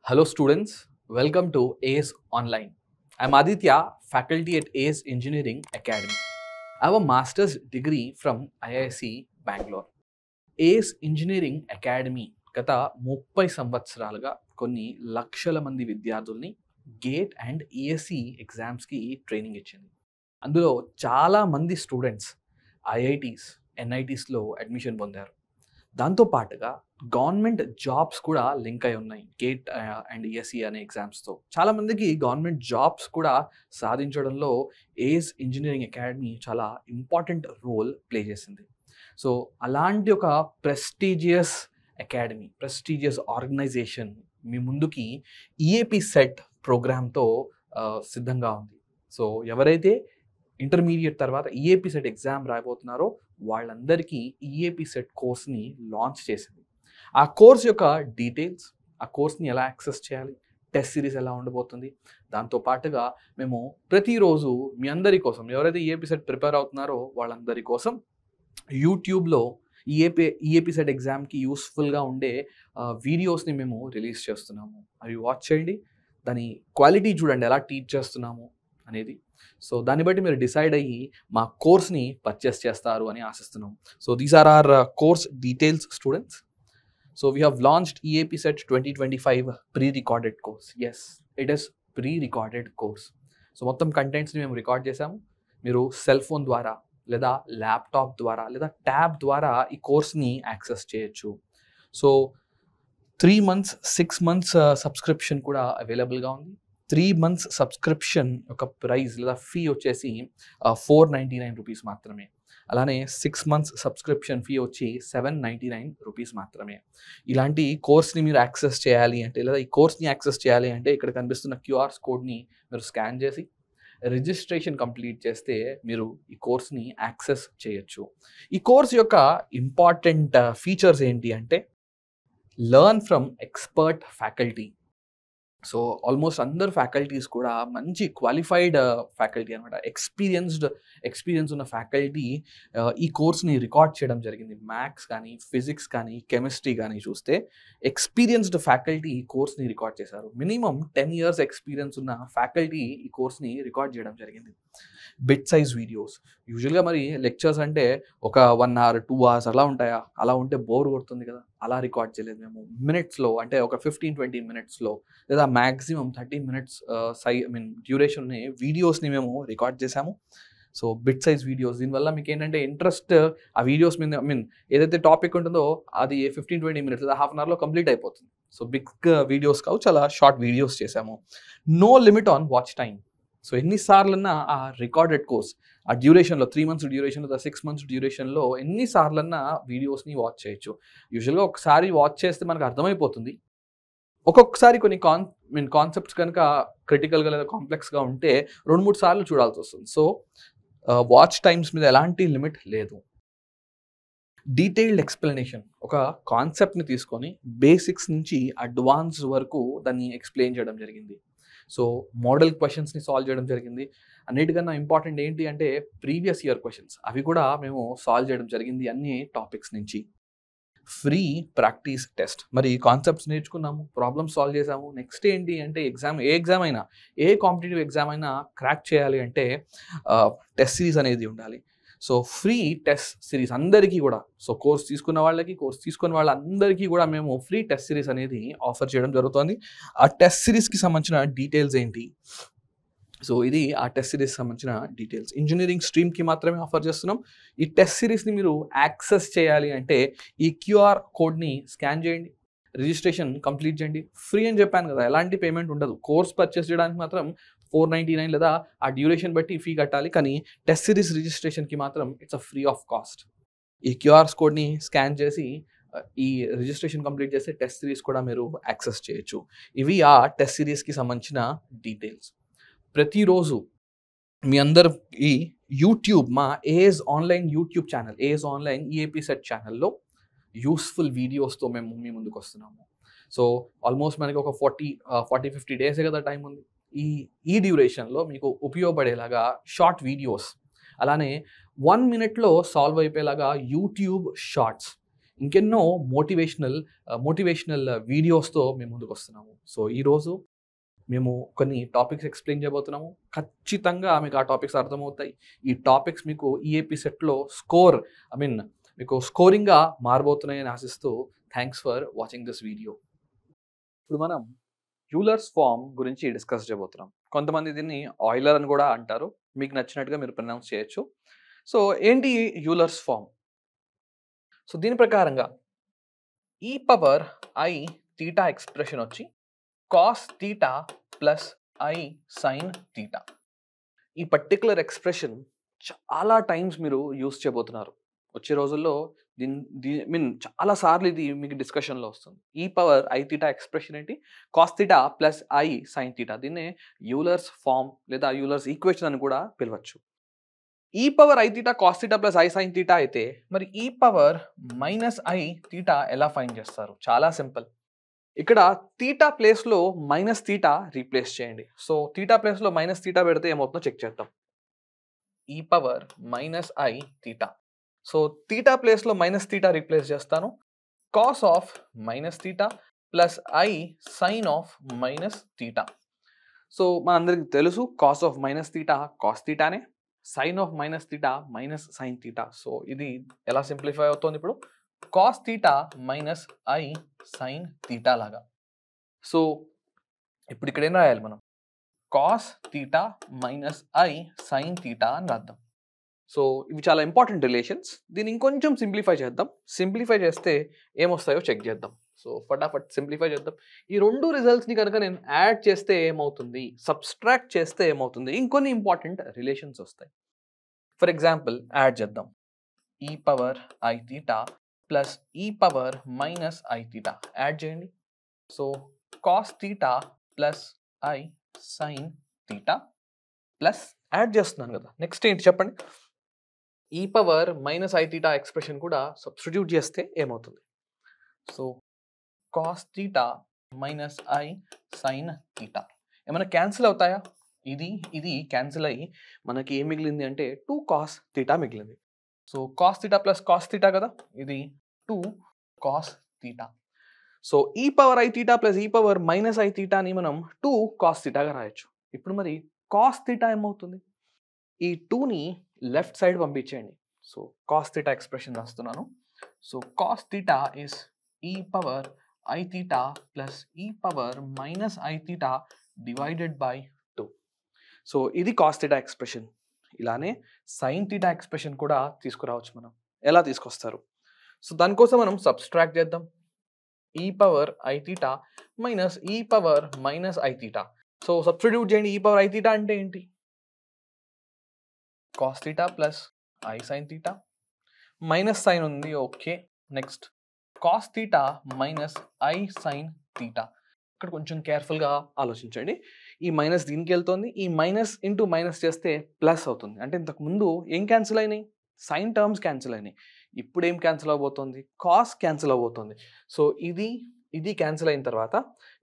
Hello students, welcome to ACE Online. I'm Aditya, faculty at ACE Engineering Academy. I have a master's degree from IIC Bangalore. ACE Engineering Academy గత 30 సంవత్సరాలుగా కొన్ని లక్షల మంది విద్యార్థుల్ని gate and ESC ఎగ్జామ్స్కి training ఇచ్చింది. అందులో చాలా మంది స్టూడెంట్స్ ఐఐటీస్, ఎన్ఐటీస్లో అడ్మిషన్ పొందారు. దాంతో పాటుగా గవర్నమెంట్ జాబ్స్ కూడా లింక్ అయి ఉన్నాయి గేట్ అండ్ ఈఎస్సి అనే ఎగ్జామ్స్తో. చాలామందికి గవర్నమెంట్ జాబ్స్ కూడా సాధించడంలో ఏస్ ఇంజనీరింగ్ అకాడమీ చాలా ఇంపార్టెంట్ రోల్ ప్లే చేసింది. సో అలాంటి ఒక ప్రెస్టీజియస్ అకాడమీ, ప్రెస్టీజియస్ ఆర్గనైజేషన్ మీ ముందుకి ఈఏపీ సెట్ ప్రోగ్రామ్తో సిద్ధంగా ఉంది. సో ఎవరైతే ఇంటర్మీడియట్ తర్వాత ఈఏపీ సెట్ ఎగ్జామ్ రాయబోతున్నారో వాళ్ళందరికీ ఈఏపీ సెట్ కోర్స్ని లాంచ్ చేసింది. ఆ కోర్స్ యొక్క డీటెయిల్స్, ఆ కోర్స్ని ఎలా యాక్సెస్ చేయాలి, టెస్ట్ సిరీస్ ఎలా ఉండబోతుంది, దాంతో పాటుగా మేము ప్రతిరోజు మీ అందరి కోసం, ఎవరైతే ఈఏపీ సెట్ ప్రిపేర్ అవుతున్నారో వాళ్ళందరి కోసం యూట్యూబ్లో ఈఏపీ సెట్ ఎగ్జామ్కి యూస్ఫుల్గా ఉండే వీడియోస్ని మేము రిలీజ్ చేస్తున్నాము. అవి వాచ్ చేయండి, దాని క్వాలిటీ చూడండి ఎలా టీచ్ చేస్తున్నాము అనేది. సో దాన్ని బట్టి మీరు డిసైడ్ అయ్యి మా కోర్స్ని పర్చేస్ చేస్తారు అని ఆశిస్తున్నాం. So these are are course details students. So we have launched EAP set 2025 prerecorded course. Yes, it is prerecorded course. So మొత్తం కంటెంట్స్ని మేము రికార్డ్ చేసాము. మీరు సెల్ ఫోన్ ద్వారా లేదా ల్యాప్టాప్ ద్వారా లేదా ట్యాబ్ ద్వారా ఈ కోర్స్ని యాక్సెస్ చేయొచ్చు. సో 3 months 6 months సబ్స్క్రిప్షన్ కూడా అవైలబుల్గా ఉంది. 3 months సబ్స్క్రిప్షన్ ఒక ప్రైస్ లేదా ఫీ వచ్చేసి 499 రూపీస్ మాత్రమే. అలానే 6 months సబ్స్క్రిప్షన్ ఫీ వచ్చి 799 రూపీస్ మాత్రమే. ఇలాంటి కోర్స్ని మీరు యాక్సెస్ చేయాలి అంటే, లేదా ఈ కోర్స్ని యాక్సెస్ చేయాలి అంటే ఇక్కడ కనిపిస్తున్న క్యూఆర్ కోడ్ని మీరు స్కాన్ చేసి రిజిస్ట్రేషన్ కంప్లీట్ చేస్తే మీరు ఈ కోర్స్ని యాక్సెస్ చేయొచ్చు. ఈ కోర్స్ యొక్క ఇంపార్టెంట్ ఫీచర్స్ ఏంటి అంటే, learn from expert faculty. So almost అందరు ఫ్యాకల్టీస్ కూడా మంచి క్వాలిఫైడ్ ఫ్యాకల్టీ అనమాట, ఎక్స్పీరియన్స్ ఉన్న ఫ్యాకల్టీ ఈ కోర్స్ని రికార్డ్ చేయడం జరిగింది. మ్యాథ్స్ కానీ, ఫిజిక్స్ కానీ, కెమిస్ట్రీ కానీ చూస్తే ఎక్స్పీరియన్స్డ్ ఫ్యాకల్టీ ఈ కోర్స్ని రికార్డ్ చేశారు. మినిమం 10 years ఎక్స్పీరియన్స్ ఉన్న ఫ్యాకల్టీ ఈ కోర్స్ని రికార్డ్ చేయడం జరిగింది. బిట్ సైజ్ వీడియోస్, యూజువల్గా మరి లెక్చర్స్ అంటే ఒక 1 hour 2 hours అలా ఉంటాయా? అలా ఉంటే బోర్ కొడుతుంది కదా, అలా రికార్డ్ చేయలేదు మేము. మినిట్స్లో అంటే ఒక 15-20 minutesలో లేదా మ్యాక్సిమం 30 minutes డ్యూరేషన్ వీడియోస్ని మేము రికార్డ్ చేసాము. సో బిట్ సైజ్ వీడియోస్, దీనివల్ల మీకు ఏంటంటే ఇంట్రెస్ట్ ఆ వీడియోస్ మీద, ఏదైతే టాపిక్ ఉంటుందో అది 15-20 minutes లేదా హాఫ్ అన్ అవర్లో కంప్లీట్ అయిపోతుంది. సో బిగ్ వీడియోస్ కావు, చాలా షార్ట్ వీడియోస్ చేసాము. No limit on watch time. So ఎన్నిసార్లన్నా ఆ రికార్డెడ్ కోర్స్ ఆ డ్యూరేషన్లో 3 months డ్యూరేషన్లో లేదా 6 months డ్యూరేషన్లో ఎన్నిసార్లన్నా వీడియోస్ని వాచ్ చేయొచ్చు. యూజువల్గా ఒకసారి వాచ్ చేస్తే మనకు అర్థమైపోతుంది. ఒక్కొక్కసారి కొన్ని కాన్సెప్ట్స్ కనుక క్రిటికల్గా లేదా కాంప్లెక్స్గా ఉంటే 2-3 సార్లు చూడాల్సి వస్తుంది. సో వాచ్ టైమ్స్ మీద ఎలాంటి లిమిట్ లేదు. డీటెయిల్డ్ ఎక్స్ప్లెనేషన్, ఒక కాన్సెప్ట్ని తీసుకొని బేసిక్స్ నుంచి అడ్వాన్స్ వరకు దాన్ని ఎక్స్ప్లెయిన్ చేయడం జరిగింది. సో మోడల్ క్వశ్చన్స్ని సాల్వ్ చేయడం జరిగింది. అన్నిటికన్నా ఇంపార్టెంట్ ఏంటి అంటే ప్రీవియస్ ఇయర్ క్వశ్చన్స్, అవి కూడా మేము సాల్వ్ చేయడం జరిగింది అన్ని టాపిక్స్ నుంచి. ఫ్రీ ప్రాక్టీస్ టెస్ట్, మరి కాన్సెప్ట్స్ నేర్చుకున్నాము, ప్రాబ్లమ్స్ సాల్వ్ చేసాము. నెక్స్ట్ ఏంటి అంటే ఏ ఎగ్జామ్ అయినా, ఏ కాంపిటేటివ్ ఎగ్జామ్ అయినా క్రాక్ చేయాలి అంటే టెస్ట్ సిరీస్ అనేది ఉండాలి. సో ఫ్రీ టెస్ట్ సిరీస్ అందరికీ కూడా, సో కోర్స్ తీసుకున్న వాళ్ళకి, కోర్స్ తీసుకున్న వాళ్ళందరికీ కూడా మేము ఫ్రీ టెస్ట్ సిరీస్ అనేది ఆఫర్ చేయడం జరుగుతుంది. ఆ టెస్ట్ సిరీస్కి సంబంధించిన డీటెయిల్స్ ఏంటి? సో ఇది ఆ టెస్ట్ సిరీస్ సంబంధించిన డీటెయిల్స్. ఇంజనీరింగ్ స్ట్రీమ్కి మాత్రమే ఆఫర్ చేస్తున్నాం. ఈ టెస్ట్ సిరీస్ని మీరు యాక్సెస్ చేయాలి అంటే ఈ క్యూఆర్ కోడ్ని స్కాన్ చేయండి, రిజిస్ట్రేషన్ కంప్లీట్ చేయండి. ఫ్రీ అని చెప్పాను కదా, ఎలాంటి పేమెంట్ ఉండదు. కోర్స్ పర్చేస్ చేయడానికి మాత్రం 499 లేదా ఆ డ్యూరేషన్ బట్టి ఫీ కట్టాలి, కానీ టెస్ట్ సిరీస్ రిజిస్ట్రేషన్కి మాత్రం ఇట్స్ ఫ్రీ ఆఫ్ కాస్ట్. ఈ క్యూఆర్ కోడ్ని స్కాన్ చేసి ఈ రిజిస్ట్రేషన్ కంప్లీట్ చేస్తే టెస్ట్ సిరీస్ కూడా మీరు యాక్సెస్ చేయొచ్చు. ఇవి ఆ టెస్ట్ సిరీస్కి సంబంధించిన డీటెయిల్స్. ప్రతిరోజు మీ అందరికి యూట్యూబ్, మా AS online YouTube channel, AS online EAP set ఛానల్లో యూస్ఫుల్ వీడియోస్తో మేము మీ ముందుకు వస్తున్నాము. సో ఆల్మోస్ట్ మనకి ఒక 40-50 days కదా టైం ఉంది. ఈ డ్యూరేషన్లో మీకు ఉపయోగపడేలాగా షార్ట్ వీడియోస్, అలానే 1 minute సాల్వ్ అయిపోయేలాగా యూట్యూబ్ షార్ట్స్, ఇంకెన్నో మోటివేషనల్ వీడియోస్తో మేము ముందుకు వస్తున్నాము. సో ఈరోజు మేము కొన్ని టాపిక్స్ ఎక్స్ప్లెయిన్ చేయబోతున్నాము. ఖచ్చితంగా మీకు ఆ టాపిక్స్ అర్థమవుతాయి. ఈ టాపిక్స్ మీకు ఈఏపీ సెట్లో మీకు స్కోరింగ్గా మారబోతున్నాయని ఆశిస్తూ thanks for watching this video. ఇప్పుడు మనం యూలర్స్ ఫార్మ్ గురించి డిస్కస్ చేయబోతున్నాం. కొంతమంది దీన్ని ఆయిలర్ అని కూడా అంటారు. మీకు నచ్చినట్టుగా మీరు ప్రొనౌన్స్ చేయొచ్చు. సో ఏంటి యూలర్స్ ఫార్మ్? సో దీని ప్రకారంగా ఈ పవర్ ఐ థీటా ఎక్స్ప్రెషన్ వచ్చి cos theta plus i sine theta. ఈ పర్టికులర్ ఎక్స్ప్రెషన్ చాలా టైమ్స్ మీరు యూస్ చేయబోతున్నారు. వచ్చే రోజుల్లో చాలా సార్లు ఇది మీకు డిస్కషన్లో వస్తుంది. ఈ పవర్ ఐ థీటా ఎక్స్ప్రెషన్ ఏంటి? Cos theta plus i sine theta. దీన్నే యూలర్స్ ఫార్మ్ లేదా యూలర్స్ ఈక్వేషన్ అని కూడా పిలవచ్చు. ఈ power i theta cos theta plus i sine theta అయితే మరి ఈ పవర్ మైనస్ ఐ థీటా ఎలా ఫైండ్ చేస్తారు? చాలా సింపుల్. ఇక్కడ థీటా ప్లేస్లో మైనస్ థీటా రీప్లేస్ చేయండి. సో థీటా ప్లేస్లో మైనస్ థీటా పెడితే ఏమవుతుందో చెక్ చేద్దాం. E power minus i theta. So theta ప్లేస్లో మైనస్ థీటా రీప్లేస్ చేస్తాను. Cos of minus theta plus i sine of minus theta. So మనందరికి తెలుసు cos of minus theta cos థీటానే, sine of minus theta minus sine theta. So ఇది ఎలా simplify అవుతుంది ఇప్పుడు? Cos theta minus i sine theta లాగా. So ఇప్పుడు ఇక్కడ ఏం రాయాలి మనం? Cos theta minus i sine theta అని రాద్దాం. సో ఇవి చాలా ఇంపార్టెంట్ రిలేషన్స్. దీన్ని ఇంకొంచెం సింప్లిఫై చేద్దాం. సింప్లిఫై చేస్తే ఏమొస్తాయో చెక్ చేద్దాం. సో ఫటాఫట్ సింప్లిఫై చేద్దాం. ఈ రెండు రిజల్ట్స్ని కనుక నేను యాడ్ చేస్తే ఏమవుతుంది, సబ్స్ట్రాక్ట్ చేస్తే ఏమవుతుంది, ఇంకొన్ని ఇంపార్టెంట్ రిలేషన్స్ వస్తాయి. ఫర్ ఎగ్జాంపుల్ యాడ్ చేద్దాం. E power i theta plus e power minus i theta add చేయండి. So cos theta plus i sine theta plus add చేస్తున్నాను కదా. నెక్స్ట్ ఏంటి చెప్పండి? E power minus i theta expression కూడా substitute చేస్తే ఏమవుతుంది? So cos theta minus i sine theta ఏమైనా cancel అవుతాయా? ఇది క్యాన్సిల్ అయ్యి మనకి ఏం మిగిలింది అంటే 2 కాస్ థీటా మిగిలింది. So cos theta plus cos theta కదా, ఇది 2 cos theta. So e power i theta plus e power minus I థీటాని మనం 2 కాస్ థీటాగా రాయొచ్చు. ఇప్పుడు మరి కాస్ థీటా ఏమవుతుంది? ఈ 2ని లెఫ్ట్ సైడ్ పంపించేయండి. సో కాస్ థీటా ఎక్స్ప్రెషన్ రాస్తున్నాను. సో కాస్ థీటా ఇస్ ఈ power i theta plus e power minus i theta divided by 2. So ఇది కాస్ థీటా ఎక్స్ప్రెషన్. ఇలానే సైన్ థీటా ఎక్స్ప్రెషన్ కూడా తీసుకురావచ్చు మనం. ఎలా తీసుకొస్తారు? సో దానికోసం మనం సబ్స్ట్రాక్ట్ చేద్దాం. E power i theta minus e power minus i theta. So substitute చేయండి. ఈ పవర్ ఐ థీటా అంటే ఏంటి? Cos theta plus i sine theta. Minus sine ఉంది, okay. Next cos theta minus i sine theta. ఇక్కడ కొంచెం కేర్ఫుల్గా ఆలోచించండి. ఈ minus దీనికి వెళ్తుంది, ఈ మైనస్ ఇంటూ మైనస్ చేస్తే ప్లస్ అవుతుంది. అంటే ఇంతకు ముందు ఏం క్యాన్సిల్ అయినాయి? సైన్ టర్మ్స్ క్యాన్సిల్ అయినాయి. ఇప్పుడు ఏం క్యాన్సిల్ అవబోతుంది? కాస్ క్యాన్సిల్ అవబోతుంది. సో ఇది క్యాన్సిల్ అయిన తర్వాత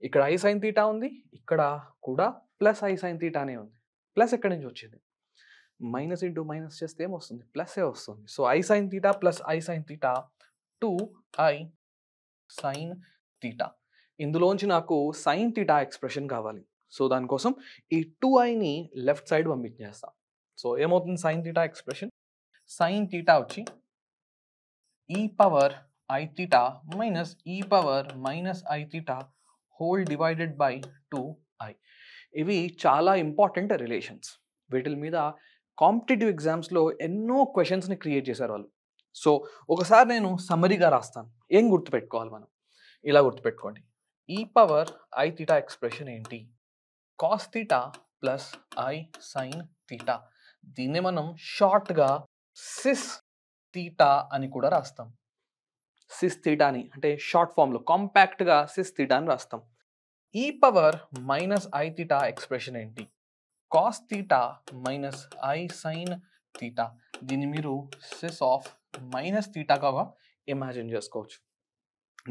ఇక్కడ ఐ సైన్ థీటా ఉంది, ఇక్కడ కూడా ప్లస్ ఐ సైన్ థీటానే ఉంది. ప్లస్ ఎక్కడి నుంచి వచ్చింది? మైనస్ ఇంటూ మైనస్ చేస్తే ఏమొస్తుంది? ప్లస్ఏ వస్తుంది. So I sine theta plus i sine theta 2i sine theta. ఇందులోంచి నాకు సైన్ థీటా ఎక్స్ప్రెషన్ కావాలి. సో దానికోసం ఈ 2iని లెఫ్ట్ సైడ్ పంపించేస్తా. సో ఏమవుతుంది sine theta expression? Sine theta వచ్చి ఈ power i theta minus e power minus i theta whole divided by 2i. ఇవి చాలా ఇంపార్టెంట్ రిలేషన్స్. వీటి మీద కాంపిటేటివ్ ఎగ్జామ్స్లో ఎన్నో క్వశ్చన్స్ని క్రియేట్ చేశారు వాళ్ళు. సో ఒకసారి నేను సమ్మరీగా రాస్తాను. ఏం గుర్తుపెట్టుకోవాలి మనం? ఇలా గుర్తుపెట్టుకోండి. ఈ పవర్ ఐ థీటా ఎక్స్ప్రెషన్ ఏంటి? Cos theta plus i sine theta. దీన్నే మనం షార్ట్గా సిస్ థీటా అని కూడా రాస్తాం. సిస్ థీటాని అంటే షార్ట్ ఫామ్లో కాంపాక్ట్గా సిస్ థీటా అని రాస్తాం. E power minus i theta expression ఏంటి? Cos theta minus i sine theta. దీన్ని మీరు సిస్ ఆఫ్ మైనస్ థీటాగా ఇమాజిన్ చేసుకోవచ్చు.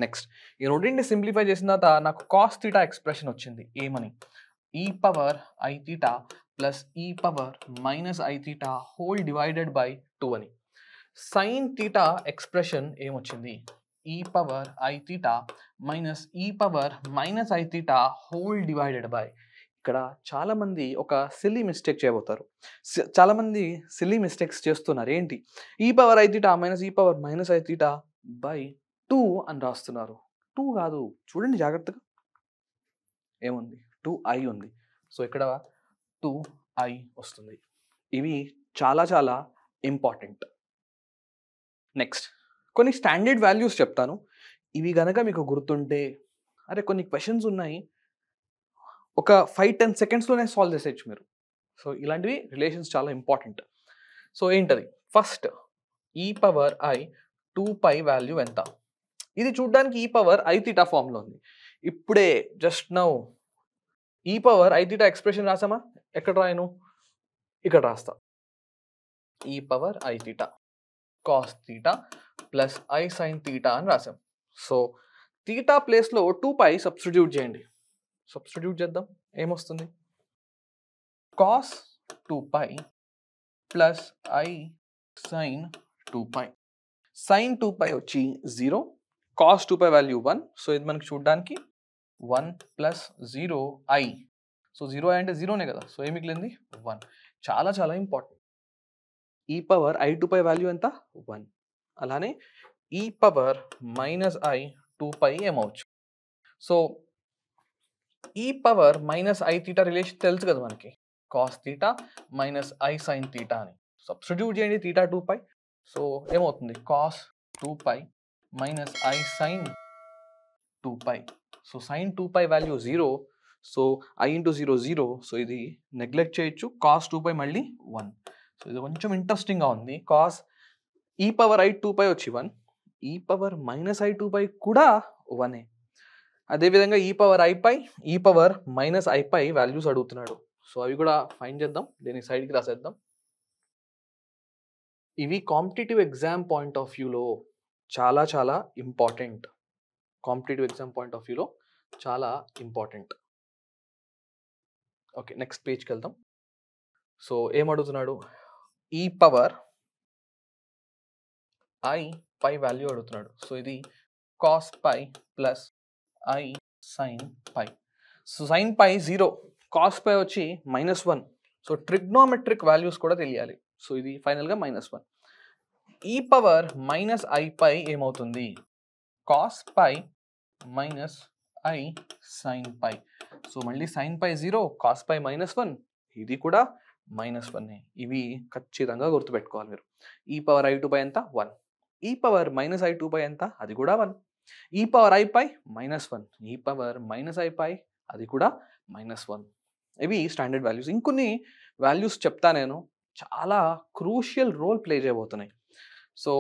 నెక్స్ట్ ఈ రెండింటిని సింప్లిఫై చేసిన తర్వాత నాకు కాస్ థీటా ఎక్స్ప్రెషన్ వచ్చింది. ఏమని? ఈ power i theta plus e power minus i theta whole divided by 2 అని. సైన్ థీటా ఎక్స్ప్రెషన్ ఏమొచ్చింది? e power I theta minus e power minus I theta whole divided by. ఇక్కడ చాలామంది ఒక silly mistake చేయబోతారు. చాలామంది silly mistakes చేస్తున్నారు. ఏంటి, ఈ power i theta minus e power minus i theta by 2 అని రాస్తున్నారు. 2 కాదు, చూడండి జాగ్రత్తగా ఏముంది, 2i ఉంది. సో ఇక్కడ 2i వస్తుంది. ఇవి చాలా చాలా ఇంపార్టెంట్. నెక్స్ట్ కొన్ని స్టాండర్డ్ వాల్యూస్ చెప్తాను. ఇవి గనక మీకు గుర్తుంటే, అరే కొన్ని క్వశ్చన్స్ ఉన్నాయి, ఒక 5-10 సెకండ్స్లోనే సాల్వ్ చేసేయచ్చు మీరు. సో ఇలాంటివి రిలేషన్స్ చాలా ఇంపార్టెంట్. సో ఏంటది, ఫస్ట్ ఈ పవర్ ఐ 2π వాల్యూ ఎంత? ఇది చూడ్డానికి ఈ పవర్ ఐ థీటా ఫామ్లో ఉంది. ఇప్పుడే జస్ట్ నౌ ఈ పవర్ ఐ థీటా ఎక్స్ప్రెషన్ రాసామా? ఎక్కడ రాయను, ఇక్కడ రాస్తా. ఈ power i theta cos theta plus i sine theta అని రాసాం. సో థీటా ప్లేస్లో 2π సబ్స్టిట్యూట్ చేయండి. సబ్స్టిట్యూట్ చేద్దాం, ఏమొస్తుంది, cos 2π plus i sine 2π. Sine 2π వచ్చి 0, కాస్ 2π వాల్యూ 1. సో ఇది మనకి చూడడానికి 1 ప్లస్ 0i. సో 0i అంటే 0నే కదా, సో ఏమి మిగిలింది 1. చాలా చాలా ఇంపార్టెంట్. ఈ పవర్ ఐ 2π వాల్యూ ఎంత, 1. అలానే ఈ పవర్ మైనస్ ఐ 2π ఏమవచ్చు. So e power minus i theta relation తెలుసు కదా మనకి, cos theta minus i sine theta అని. సబ్స్టిట్యూట్ చేయండి థీటా 2π. సో ఏమవుతుంది, cos 2π minus i sine 2π. So sine 2π value 0. So i into 0 0. So ఇది neglect చేయొచ్చు. Cos 2π మళ్ళీ 1. సో ఇది కొంచెం ఇంట్రెస్టింగ్గా ఉంది. కాస్ ఈ పవర్ ఐ 2π వచ్చి 1, ఈ పవర్ మైనస్ ఐ 2π కూడా 1. అదేవిధంగా ఈ పవర్ ఐపై, ఈ పవర్ మైనస్ ఐపై వాల్యూస్ అడుగుతున్నాడు. సో అవి కూడా ఫైండ్ చేద్దాం, దీని సైడ్కి రాసేద్దాం. ఇవి కాంపిటేటివ్ ఎగ్జామ్ పాయింట్ ఆఫ్ వ్యూలో చాలా చాలా important. Competitive exam point of వ్యూలో చాలా ఇంపార్టెంట్. ఓకే, నెక్స్ట్ పేజ్కి వెళ్దాం. సో ఏమడుగుతున్నాడు, e power i pi value అడుగుతున్నాడు. సో ఇది cos pi plus i sine pi. So sine pi 0, cos pi వచ్చి -1. సో ట్రిగ్నోమెట్రిక్ వాల్యూస్ కూడా తెలియాలి. సో ఇది ఫైనల్గా -1. ఈ పవర్ మైనస్ ఐ పై ఏమవుతుంది, cos pi minus i sine pi. So మళ్ళీ సైన్ పై 0, కాస్ పై -1, ఇది కూడా -1. ఇవి ఖచ్చితంగా గుర్తుపెట్టుకోవాలి మీరు. ఈ పవర్ ఐ 2π ఎంత, 1. ఈ పవర్ మైనస్ ఐ 2π ఎంత, అది కూడా 1. ఈ పవర్ ఐ పై -1, ఈ పవర్ మైనస్ ఐ పై అది కూడా -1. ఇవి స్టాండర్డ్ వాల్యూస్. ఇంకొన్ని వాల్యూస్ చెప్తా నేను, చాలా క్రూషియల్ రోల్ ప్లే చేయబోతున్నాయి. సో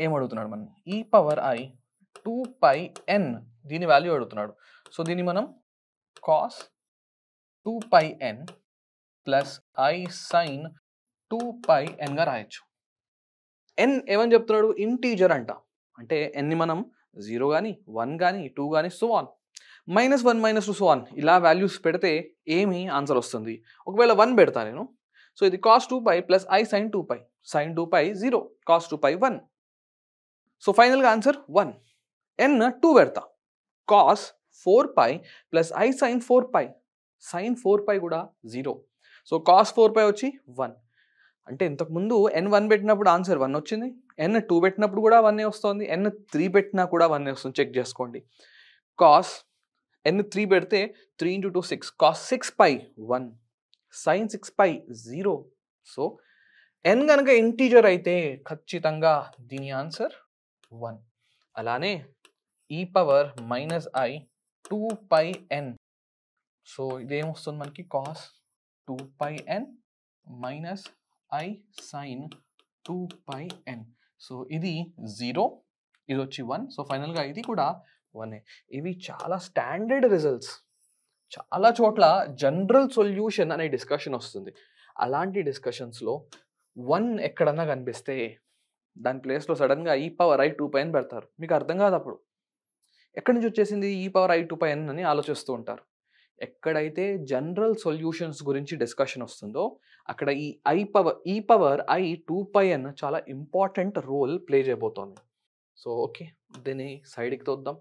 ఏమడుగుతున్నాడు మనం, ఈ పవర్ ఐ 2πn దీని వాల్యూ అడుగుతున్నాడు. సో దీన్ని మనం cos 2πn plus i sine 2πnగా రాయొచ్చు. ఎన్ ఏమని చెప్తున్నాడు, ఇంటీజర్ అంట. అంటే ఎన్ని మనం 0 కానీ 1 కానీ 2 కానీ సో ఆన్, -1 -2 సో ఆన్ ఇలా వాల్యూస్ పెడితే ఏమి ఆన్సర్ వస్తుంది. ఒకవేళ 1 పెడతా నేను. సో ఇది cos 2π plus i sine 2π. Sine 2π 0, cos 2π 1. So ఫైనల్గా ఆన్సర్ 1. ఎన్ 2 పెడతా, cos 4π plus i sine 4π. Sine 4π కూడా 0. సో కాస్ 4π వచ్చి 1. అంటే ఇంతకుముందు n1 పెట్టినప్పుడు ఆన్సర్ 1 వచ్చింది, n2 పెట్టినప్పుడు కూడా 1 వస్తుంది, n3 పెట్టినా కూడా 1 వస్తుంది. చెక్ చేసుకోండి. కాస్ n3 పెడితే 3 × 2 6, కాస్ 6π 1, సైన్ 6π 0. సో n కనుక ఇంటీజర్ అయితే ఖచ్చితంగా దీని ఆన్సర్ 1. అలానే e power minus i 2πn. So ఇదేమొస్తుంది మనకి, cos 2πn minus i sine 2πn. So ఇది 0, ఇది వచ్చి 1. సో ఫైనల్గా ఇది కూడా 1. ఇవి చాలా స్టాండర్డ్ రిజల్ట్స్. చాలా చోట్ల జనరల్ సొల్యూషన్ అనే డిస్కషన్ వస్తుంది. అలాంటి డిస్కషన్స్లో 1 ఎక్కడన్నా కనిపిస్తే దాని ప్లేస్లో సడన్గా ఈ పవర్ ఐ 2πn పెడతారు. మీకు అర్థం కాదు అప్పుడు ఎక్కడి నుంచి వచ్చేసింది ఈ పవర్ ఐ 2πn అని ఆలోచిస్తూ ఉంటారు. ఎక్కడైతే జనరల్ సొల్యూషన్స్ గురించి డిస్కషన్ వస్తుందో అక్కడ ఈ పవర్ ఐ 2πn చాలా ఇంపార్టెంట్ రోల్ ప్లే చేయబోతోంది. సో ఓకే, దీన్ని సైడ్కి తోద్దాం.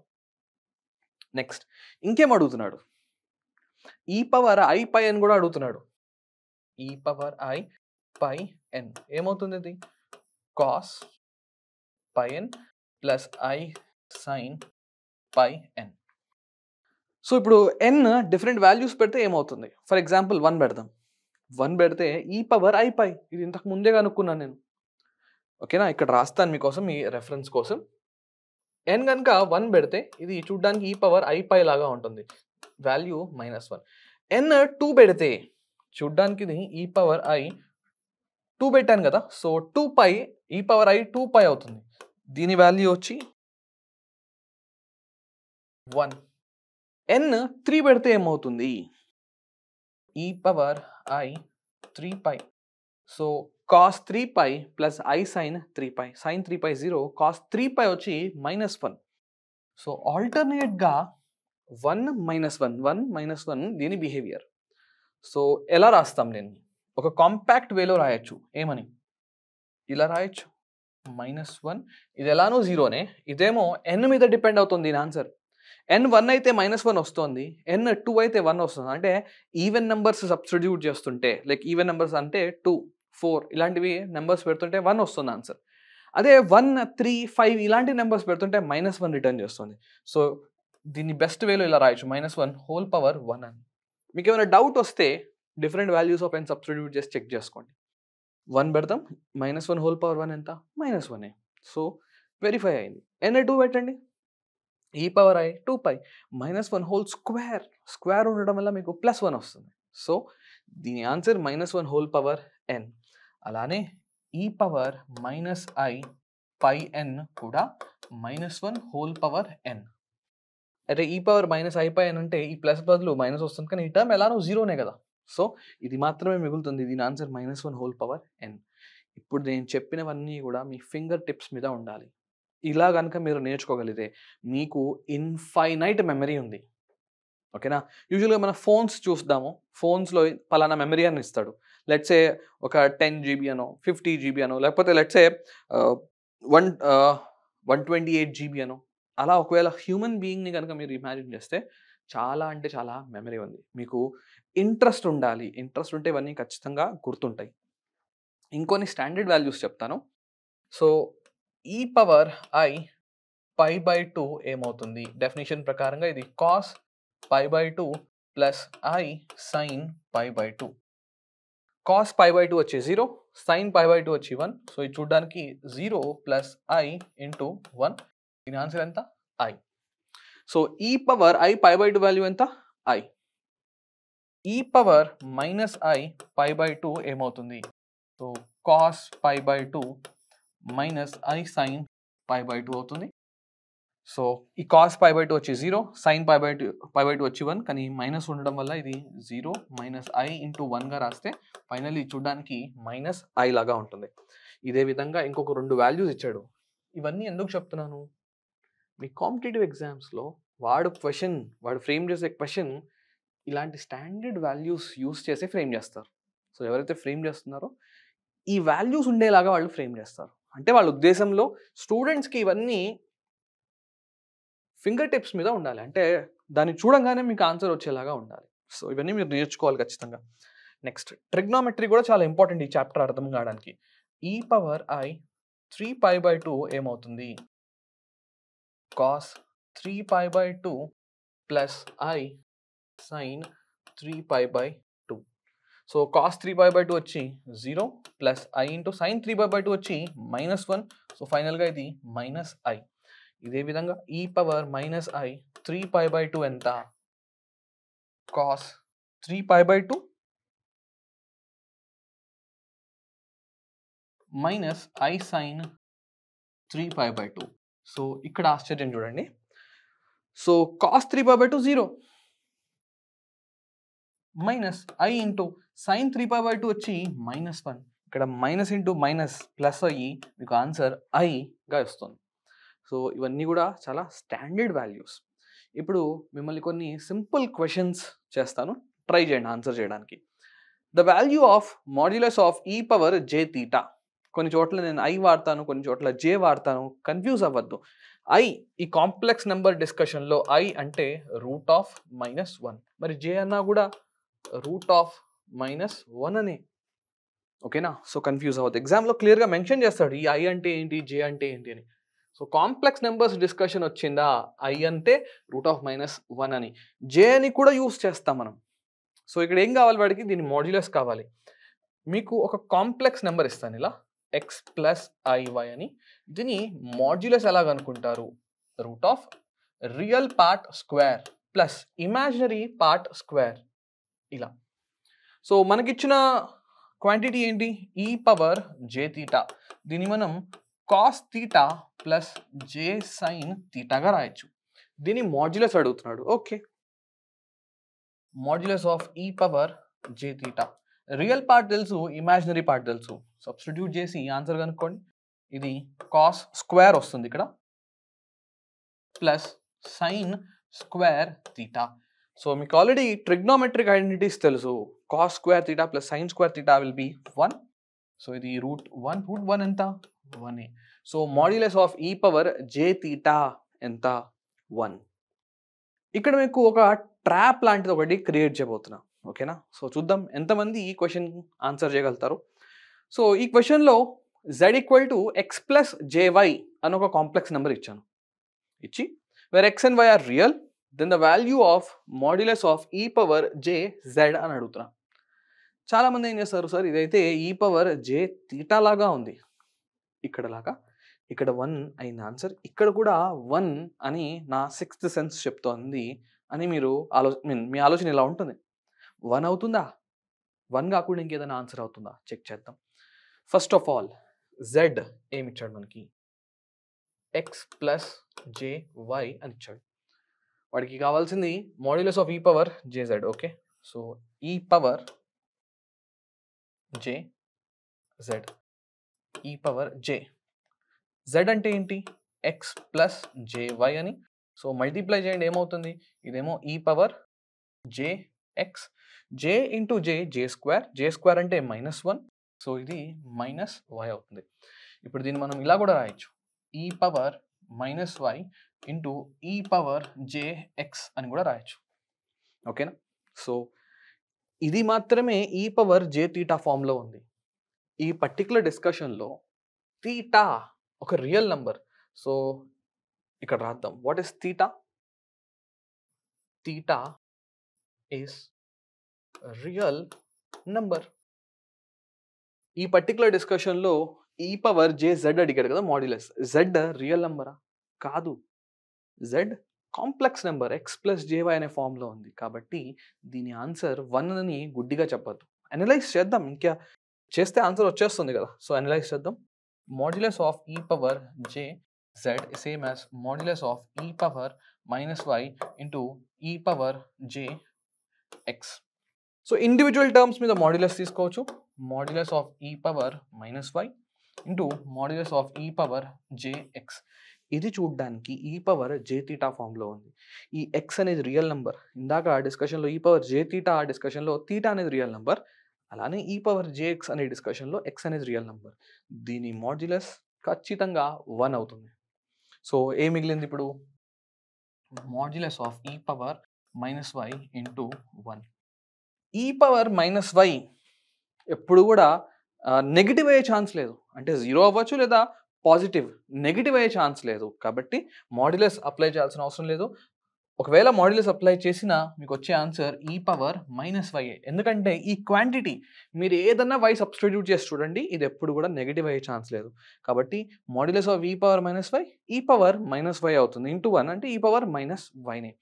నెక్స్ట్ ఇంకేం అడుగుతున్నాడు, ఈ పవర్ ఐ పై ఎన్ కూడా అడుగుతున్నాడు. ఈ పవర్ ఐ పై ఎన్ ఏమవుతుంది, ఇది cos pi n plus i sine pi n. So ఇప్పుడు ఎన్ డిఫరెంట్ వాల్యూస్ పెడితే ఏమవుతుంది, ఫర్ ఎగ్జాంపుల్ 1 పెడదాం. 1 పెడితే ఈ పవర్ ఐ పై, ఇది ఇంతకు ముందే కనుక్కున్నాను నేను. ఓకేనా, ఇక్కడ రాస్తాను మీకోసం, మీ రెఫరెన్స్ కోసం. ఎన్ కనుక 1 పెడితే ఇది చూడడానికి ఈ పవర్ ఐ పై లాగా ఉంటుంది, వాల్యూ -1. ఎన్ 2 పెడితే చూడ్డానికి ఇది ఈ పవర్ ఐ 2 పెట్టాను కదా, సో 2 పై ఈ పవర్ ఐ 2 పై అవుతుంది. దీని వాల్యూ వచ్చి 1. ఎన్ 3 పెడితే ఏమవుతుంది, ఈ power i 3 pi. So cos 3 pi plus i sine 3 pi, sine 3 pi 0, cos 3 pi వచ్చి -1. సో ఆల్టర్నేట్గా 1 -1 1 -1 దీని బిహేవియర్. సో ఎలా రాస్తాం, నేను ఒక కాంపాక్ట్ వేలో రాయొచ్చు. ఏమని, ఇలా రాయొచ్చు, -1. ఇది ఎలానో 0నే, ఇదేమో ఎన్ మీద డిపెండ్ అవుతుంది దీని ఆన్సర్. ఎన్ 1 అయితే -1 వస్తుంది, ఎన్ 2 అయితే 1 వస్తుంది. అంటే ఈవెన్ నెంబర్స్ సబ్స్టిట్యూట్ చేస్తుంటే, లైక్ ఈవెన్ నెంబర్స్ అంటే 2 4 ఇలాంటివి నెంబర్స్ పెడుతుంటే 1 వస్తుంది ఆన్సర్. అదే 1 3 5 ఇలాంటి నెంబర్స్ పెడుతుంటే -1 రిటర్న్ చేస్తుంది. సో దీన్ని బెస్ట్ వేలో ఇలా రాయొచ్చు, -1 హోల్ పవర్ 1 అని. మీకు ఏమైనా డౌట్ వస్తే different values of n substitute చేసి చెక్ చేసుకోండి. 1 పెడతాం, -1 హోల్ పవర్ 1 ఎంత, -1. సో వెరిఫై అయింది. ఎన్ 2 పెట్టండి, ఈ power i 2 pi, -1 whole square, square ఉండడం వల్ల మీకు +1 వస్తుంది. సో దీని ఆన్సర్ -1 హోల్ పవర్ ఎన్. అలానే ఈ పవర్ -i పై ఎన్ కూడా -1 హోల్ పవర్ ఎన్. అంటే ఈ పవర్ -i పై ఎన్ అంటే ఈ ప్లస్ బదులు మైనస్ వస్తుంది, కానీ ఈ టర్మ్ ఎలానో 0నే కదా. సో ఇది మాత్రమే మిగులుతుంది, దీని ఆన్సర్ -1 హోల్ పవర్ ఎన్. ఇప్పుడు నేను చెప్పినవన్నీ కూడా మీ ఫింగర్ టిప్స్ మీద ఉండాలి. ఇలా కనుక మీరు నేర్చుకోగలిగితే మీకు ఇన్ఫైనైట్ మెమరీ ఉంది. ఓకేనా, యూజువల్గా మన ఫోన్స్ చూస్తాము, ఫోన్స్లో పలానా మెమరీ అని ఇస్తాడు. లెట్సే ఒక 10 GB అనో 50 GB అనో, లేకపోతే లెట్సే 128 GB అనో. అలా ఒకవేళ హ్యూమన్ బీయింగ్ని కనుక మీరు ఇమాజిన్ చేస్తే చాలా అంటే చాలా మెమరీ ఉంది. మీకు ఇంట్రెస్ట్ ఉండాలి, ఇంట్రెస్ట్ ఉంటే ఇవన్నీ ఖచ్చితంగా గుర్తుంటాయి. ఇంకొన్ని స్టాండర్డ్ వాల్యూస్ చెప్తాను. సో ఈ పవర్ ఐ π/2 ఏమవుతుంది, డెఫినేషన్ ప్రకారంగా ఇది cos π/2 plus i sine π/2. Cos π/2 వచ్చి 0, సైన్ π/2 వచ్చి 1. సో ఇది చూడడానికి 0 ప్లస్ ఐ ఇంటూ 1. దీని ఆన్సర్ ఎంత, i. So e power i π/2 value ఎంత, ఐ. ఈ పవర్ -i π/2 ఏమవుతుంది, so cos π/2 minus i sine π/2 అవుతుంది. సో ఈ కాస్ π/2 వచ్చి 0, సైన్ π/2 వచ్చి 1, కానీ మైనస్ ఉండడం వల్ల ఇది 0 మైనస్ ఐ ఇంటూ 1గా రాస్తే ఫైనల్లీ చూడడానికి -i లాగా ఉంటుంది. ఇదే విధంగా ఇంకొక 2 వాల్యూస్ ఇచ్చాడు. ఇవన్నీ ఎందుకు చెప్తున్నాను, మీ కాంపిటేటివ్ ఎగ్జామ్స్లో వాడు ఫ్రేమ్ చేసే క్వశ్చన్ ఇలాంటి స్టాండర్డ్ వాల్యూస్ యూస్ చేసి ఫ్రేమ్ చేస్తారు. సో ఎవరైతే ఫ్రేమ్ చేస్తున్నారో ఈ వాల్యూస్ ఉండేలాగా వాళ్ళు ఫ్రేమ్ చేస్తారు. అంటే వాళ్ళ ఉద్దేశంలో స్టూడెంట్స్కి ఇవన్నీ ఫింగర్ టిప్స్ మీద ఉండాలి, అంటే దాన్ని చూడంగానే మీకు ఆన్సర్ వచ్చేలాగా ఉండాలి. సో ఇవన్నీ మీరు నేర్చుకోవాలి ఖచ్చితంగా. నెక్స్ట్ ట్రిగ్నోమెట్రీ కూడా చాలా ఇంపార్టెంట్ ఈ చాప్టర్ అర్థం కావడానికి. ఈ పవర్ ఐ 3π/2 ఏమవుతుంది, cos 3π/2 plus i sine 3π/2. So cos 3π/2 వచ్చి 0 ప్లస్ ఐ ఇంటూ సైన్ 3π/2 వచ్చి -1. సో ఫైనల్గా ఇది -i. ఇదే విధంగా ఈ పవర్ -i 3π/2 ఎంత, cos 3π/2 minus i sine 3π/2. So ఇక్కడ ఆశ్చర్యం చూడండి. So cos 3π/2 0 minus i into sine 3π/2 వచ్చి -1. ఇక్కడ మైనస్ ఇంటూ మైనస్ ప్లస్ అయ్యి మీకు ఆన్సర్ ఐగా వస్తుంది. సో ఇవన్నీ కూడా చాలా స్టాండర్డ్ వాల్యూస్. ఇప్పుడు మిమ్మల్ని కొన్ని సింపుల్ క్వశ్చన్స్ చేస్తాను, ట్రై చేయండి ఆన్సర్ చేయడానికి. The value of modulus of ఈ పవర్ j θ కొన్ని చోట్ల నేను ఐ వాడతాను, కొన్ని చోట్ల జే వాడతాను, కన్ఫ్యూజ్ అవ్వద్దు. ఐ ఈ కాంప్లెక్స్ నెంబర్ డిస్కషన్లో ఐ అంటే √-1, మరి జే అన్నా కూడా √-1 అని. ఓకేనా? సో కన్ఫ్యూజ్ అవ్వద్దు. ఎగ్జామ్లో క్లియర్గా మెన్షన్ చేస్తాడు ఈ ఐ అంటే ఏంటి, జే అంటే ఏంటి అని. సో కాంప్లెక్స్ నెంబర్స్ డిస్కషన్ వచ్చిందా, ఐ అంటే √-1 అని, జే అని కూడా యూస్ చేస్తాం మనం. సో ఇక్కడ ఏం కావాలి వాడికి, దీని మాడ్యులస్ కావాలి. మీకు ఒక కాంప్లెక్స్ నెంబర్ ఇస్తాను ఇలా x+iy అని, దీని మాడ్యులస్ ఎలా కనుక్కుంటారు, √రియల్ part square plus imaginary part square ఇలా. సో మనకిచ్చిన క్వాంటిటీ ఏంటి, e⁻j∅, దీన్ని మనం cos θ ప్లస్ j sin θగా రాయొచ్చు. దీని మాడ్యులస్ అడుగుతున్నాడు. Okay, modulus of e⁻j∅, real part తెలుసు, ఇమాజినరీ పార్ట్ తెలుసు, సబ్స్టిట్యూట్ చేసి ఆన్సర్ కనుక్కోండి. ఇది కాస్ స్క్వేర్ వస్తుంది ఇక్కడ plus sine square theta. So మీకు ఆల్రెడీ ట్రిగ్నోమెట్రిక్ ఐడెంటిటీస్ తెలుసు, cos square theta plus sine square theta will be 1. So ఇది √1 ఎంత, 1. సో మాడ్యులస్ ఆఫ్ e⁻j∅ ఎంత, 1. ఇక్కడ మీకు ఒక ట్రాప్ లాంటిది ఒకటి క్రియేట్ చేయబోతున్నా. ఓకేనా? సో చూద్దాం ఎంతమంది ఈ క్వశ్చన్ ఆన్సర్ చేయగలుగుతారు. సో ఈ క్వశ్చన్లో z = x+jy అని ఒక కాంప్లెక్స్ నెంబర్ ఇచ్చాను. ఇచ్చి where x and y are real, then the value of modulus of e⁻jz అని అడుగుతున్నా. చాలామంది ఏం చేస్తారు, సార్ ఇదైతే e⁻j∅ లాగా ఉంది, ఇక్కడ లాగా, ఇక్కడ 1 అయిన ఆన్సర్, ఇక్కడ కూడా 1 అని నా 6th సెన్స్ చెప్తోంది అని మీరు మీ ఆలోచన ఇలా ఉంటుంది. 1 అవుతుందా, 1 కాకుండా ఇంకేదైనా ఆన్సర్ అవుతుందా చెక్ చేద్దాం. ఫస్ట్ ఆఫ్ ఆల్ z ఏమి ఇచ్చాడు మనకి, x+jy అని ఇచ్చాడు. వాడికి కావాల్సింది modulus of e⁻jz. Okay, so e⁻jz, e⁻j, z అంటే ఏంటి, x+jy అని. సో మల్టిప్లై చేయండి ఏమవుతుంది, ఇదేమో e⁻jx, j into j square అంటే -1, సో ఇది -y అవుతుంది. ఇప్పుడు దీన్ని మనం ఇలా కూడా రాయొచ్చు, e⁻−y ఇంటూ e⁻jx అని కూడా రాయొచ్చు. ఓకేనా? సో ఇది మాత్రమే e⁻j∅ ఫామ్లో ఉంది. ఈ పర్టికులర్ డిస్కషన్లో థీటా ఒక రియల్ నంబర్. సో ఇక్కడ రాద్దాం, what is theta? Theta is real number. ఈ పర్టికులర్ డిస్కషన్లో e⁻jz అడిగాడు కదా మాడ్యులస్, z రియల్ నంబరా? కాదు, z కాంప్లెక్స్ నెంబర్, x+jy అనే ఫామ్లో ఉంది. కాబట్టి దీని ఆన్సర్ 1 అని గుడ్డిగా చెప్పద్దు. అనలైజ్ చేద్దాం, ఇంకా చేస్తే ఆన్సర్ వచ్చేస్తుంది కదా. సో అనలైజ్ చేద్దాం. Modulus of e⁻jz same as modulus of e⁻−y into e⁻jx. So individual terms మీద మాడ్యులస్ తీసుకోవచ్చు. Modulus of e⁻−y into modulus of e⁻jx. ఇది చూడడానికి e⁻j∅ ఫామ్లో ఉంది. ఈ x అనేది రియల్ నెంబర్. ఇందాక డిస్కషన్లో e⁻j∅, డిస్కషన్లో థీటా అనేది రియల్ నెంబర్. అలానే e⁻jx అనే డిస్కషన్లో x అనేది రియల్ నెంబర్. దీని మాడ్యులస్ ఖచ్చితంగా 1 అవుతుంది. సో ఏ మిగిలింది ఇప్పుడు, modulus of e⁻−y into 1. e⁻−y ఎప్పుడు కూడా నెగిటివ్ అయ్యే ఛాన్స్ లేదు, అంటే 0 అవ్వచ్చు లేదా పాజిటివ్, నెగిటివ్ అయ్యే ఛాన్స్ లేదు. కాబట్టి మాడ్యులస్ అప్లై చేయాల్సిన అవసరం లేదు. ఒకవేళ మాడ్యులస్ అప్లై చేసినా మీకు వచ్చే ఆన్సర్ e⁻−y. ఎందుకంటే ఈ క్వాంటిటీ మీరు ఏదన్నా y సబ్స్టిట్యూట్ చేసి చూడండి, ఇది ఎప్పుడు కూడా నెగిటివ్ అయ్యే ఛాన్స్ లేదు. కాబట్టి మాడ్యులస్ ఆఫ్ e⁻−y e⁻−y అవుతుంది, ఇంటూ 1 అంటే e⁻−y.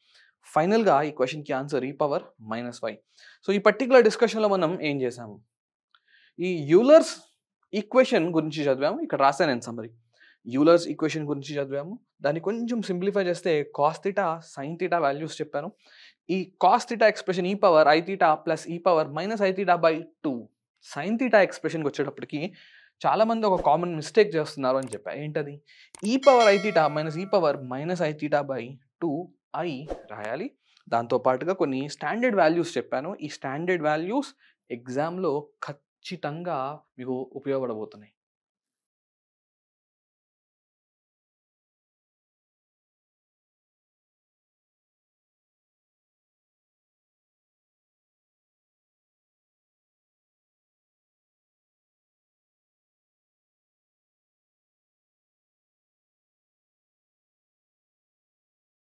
ఫైనల్గా ఈ క్వశ్చన్కి ఆన్సర్ e⁻−y. సో ఈ పర్టికులర్ డిస్కషన్లో మనం ఏం చేసాము, ఈ యూలర్స్ ఈక్వేషన్ గురించి చదివాము. ఇక్కడ రాశాను నేను సమ్మరీ. యూలర్స్ ఈక్వేషన్ గురించి చదివాము. దాన్ని కొంచెం సింప్లిఫై చేస్తే cos theta sine theta values చెప్పాను. ఈ cos theta expression e⁻i⁻ plus e⁻−i⁻2 sine theta ఎక్స్ప్రెషన్కి వచ్చేటప్పటికి చాలామంది ఒక కామన్ మిస్టేక్ చేస్తున్నారు అని చెప్పా. ఏంటది, e⁻i⁻ e⁻−i⁻2i రాయాలి. దాంతోపాటుగా కొన్ని స్టాండర్డ్ వాల్యూస్ చెప్పాను. ఈ స్టాండర్డ్ వాల్యూస్ ఎగ్జామ్లో ఖచ్చితంగా మీకు ఉపయోగపడబోతున్నాయి.